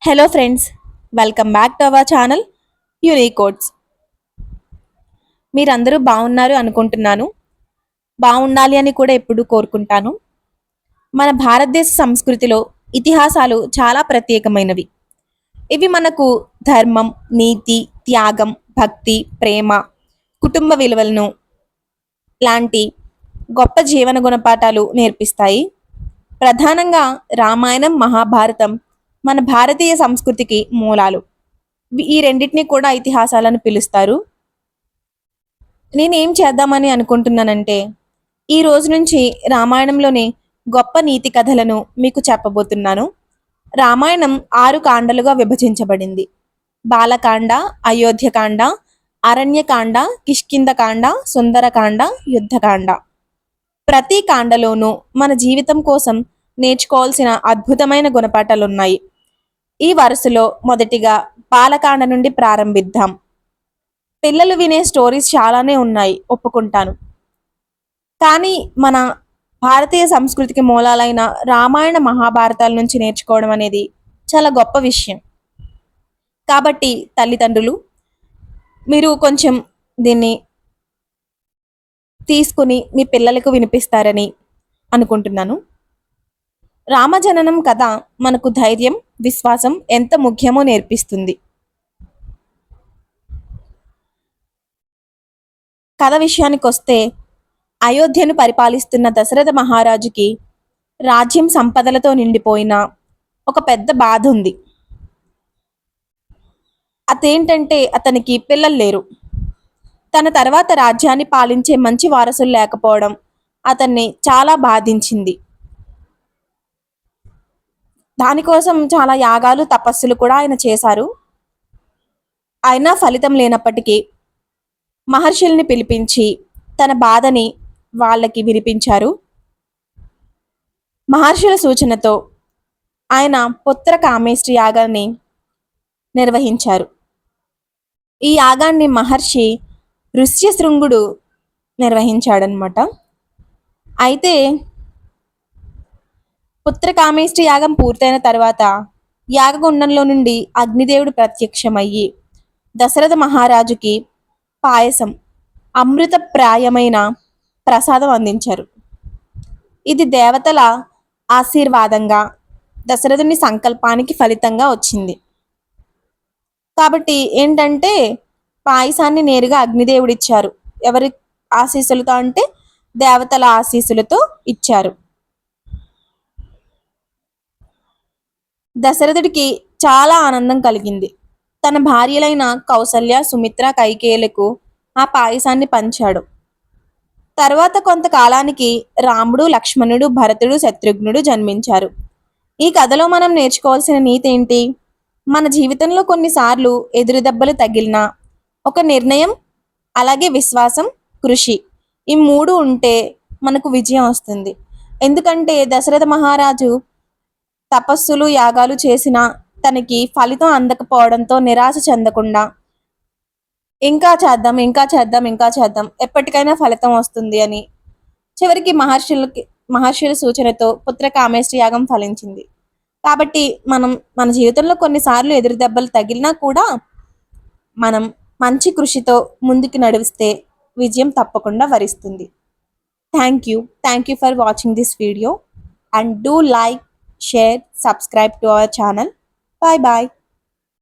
Hello friends, welcome back to our channel Unicodes. మీరందరూ బాగున్నారు అనుకుంటున్నాను. బాగుండాలి అని కూడా ఎప్పుడూ కోరుకుంటాను. మన భారతదేశ సంస్కృతిలో ఇతిహాసాలు చాలా ప్రత్యేకమైనవి. ఇవి మనకు ధర్మం, నీతి, త్యాగం, భక్తి, ప్రేమ, కుటుంబ విలువలను లాంటి గొప్ప జీవన గుణపాఠాలు నేర్పిస్తాయి. ప్రధానంగా రామాయణం, మహాభారతం మన భారతీయ సంస్కృతికి మూలాలు. ఈ రెండింటిని కూడా ఇతిహాసాలను పిలుస్తారు. నేనేం చేద్దామని అనుకుంటున్నానంటే, ఈ రోజు నుంచి రామాయణంలోని గొప్ప నీతి కథలను మీకు చెప్పబోతున్నాను. రామాయణం 6 కాండలుగా విభజించబడింది. బాలకాండ, అయోధ్యకాండ, అరణ్యకాండ, కిష్కింధకాండ, సుందరకాండ, యుద్ధకాండ. ప్రతి కాండలోనూ మన జీవితం కోసం నేర్చుకోవాల్సిన అద్భుతమైన గుణపాఠాలున్నాయి. ఈ వరుసలో మొదటిగా బాలకాండ నుండి ప్రారంభిద్దాం. పిల్లలు వినే స్టోరీస్ చాలానే ఉన్నాయి, ఒప్పుకుంటాను. కానీ మన భారతీయ సంస్కృతికి మూలాలైన రామాయణ, మహాభారతాల నుంచి నేర్చుకోవడం అనేది చాలా గొప్ప విషయం. కాబట్టి తల్లిదండ్రులు, మీరు కొంచెం దీన్ని తీసుకుని మీ పిల్లలకు వినిపిస్తారని అనుకుంటున్నాను. రామజననం కథ మనకు ధైర్యం, విశ్వాసం ఎంత ముఖ్యమో నేర్పిస్తుంది. కథ విషయానికి వస్తే, అయోధ్యను పరిపాలిస్తున్న దశరథ మహారాజుకి రాజ్యం సంపదలతో నిండిపోయిన ఒక పెద్ద బాధ ఉంది. అదేంటంటే అతనికి పిల్లలు లేరు. తన తర్వాత రాజ్యాన్ని పాలించే మంచి వారసులు లేకపోవడం అతన్ని చాలా బాధించింది. దానికోసం చాలా యాగాలు, తపస్సులు కూడా ఆయన చేశారు. అయినా ఫలితం లేనప్పటికీ మహర్షుల్ని పిలిపించి తన బాధని వాళ్ళకి వినిపించారు. మహర్షుల సూచనతో ఆయన పుత్ర కామేష్టి యాగాన్ని నిర్వహించారు. ఈ యాగాన్ని మహర్షి ఋష్యశృంగుడు నిర్వహించాడనమాట. అయితే పుత్రకామేష్టి యాగం పూర్తయిన తర్వాత యాగగుండంలో నుండి అగ్నిదేవుడు ప్రత్యక్షమయ్యి దశరథ మహారాజుకి పాయసం, అమృతప్రాయమైన ప్రసాదం అందించారు. ఇది దేవతల ఆశీర్వాదంగా దశరథుని సంకల్పానికి ఫలితంగా వచ్చింది. కాబట్టి ఏంటంటే పాయసాన్ని నేరుగా అగ్నిదేవుడిచ్చారు. ఎవరి ఆశీస్సులతో అంటే దేవతల ఆశీస్సులతో ఇచ్చారు. దశరథుడికి చాలా ఆనందం కలిగింది. తన భార్యలైన కౌసల్య, సుమిత్ర, కైకేయులకు ఆ పాయసాన్ని పంచాడు. తర్వాత కొంతకాలానికి రాముడు, లక్ష్మణుడు, భరతుడు, శత్రుఘ్నుడు జన్మించారు. ఈ కథలో మనం నేర్చుకోవాల్సిన నీతి ఏంటి? మన జీవితంలో కొన్నిసార్లు ఎదురు దెబ్బలు తగిలినా ఒక నిర్ణయం, అలాగే విశ్వాసం, కృషి, ఈ 3 ఉంటే మనకు విజయం వస్తుంది. ఎందుకంటే దశరథ మహారాజు తపస్సులు, యాగాలు చేసినా తనకి ఫలితం అందకపోవడంతో నిరాశ చెందకుండా ఇంకా చేద్దాం, ఇంకా చేద్దాం, ఇంకా చేద్దాం, ఎప్పటికైనా ఫలితం వస్తుంది అని చివరికి మహర్షుల సూచనతో పుత్ర కామేష్టి యాగం ఫలించింది. కాబట్టి మనం మన జీవితంలో కొన్నిసార్లు ఎదురు దెబ్బలు తగిలినా కూడా మనం మంచి కృషితో ముందుకు నడిస్తే విజయం తప్పకుండా వరిస్తుంది. Thank you for watching this video and do like, share, subscribe to our channel. Bye bye.